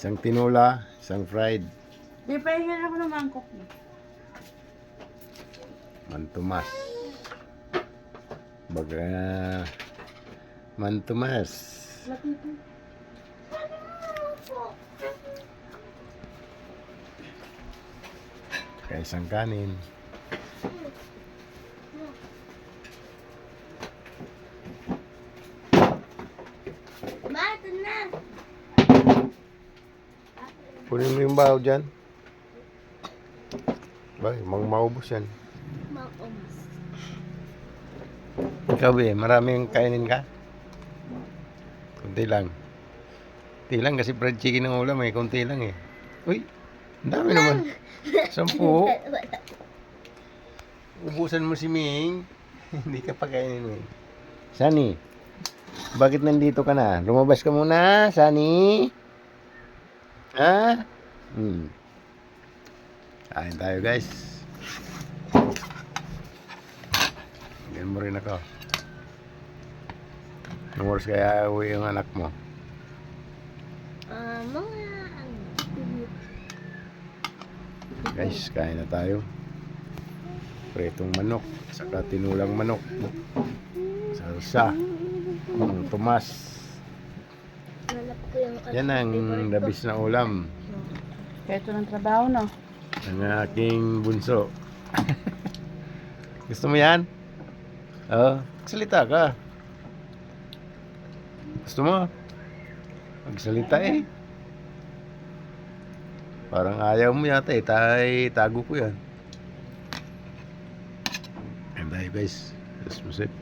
Isang tinula, isang fried. Di pa hingin ako ng mangkok niya. Mantumas. Baga mantumas. Latito. Kaya isang kanin. Bato na. Kunin mo yung bahaw dyan. Ba, maubos yan. Maubos. Ikaw maraming kainin ka? Kunti lang. Kunti lang kasi fried chicken ng ulam kunti lang Uy, ang dami naman. 10. Ubusan mo si Ming. Hindi ka pa kainin mo Sunny, bakit nandito ka na? Lumabas ka muna, Sunny. Ha? Kain tayo guys. Ganyan mo rin ako. Anong oras kaya uwi yung anak mo? Mga Guys, kain na tayo. Pretong manok, saka tinulang manok. Salsa. Tumas. Nanap ko yung Yan ang labis na ulam Kaya ito ng trabaho, no? ng aking bunso. Gusto mo yan? Oo, salita ka. Gusto mo? Magsalita Parang ayaw mo yata tago ko yan. And tayo guys. Let's proceed.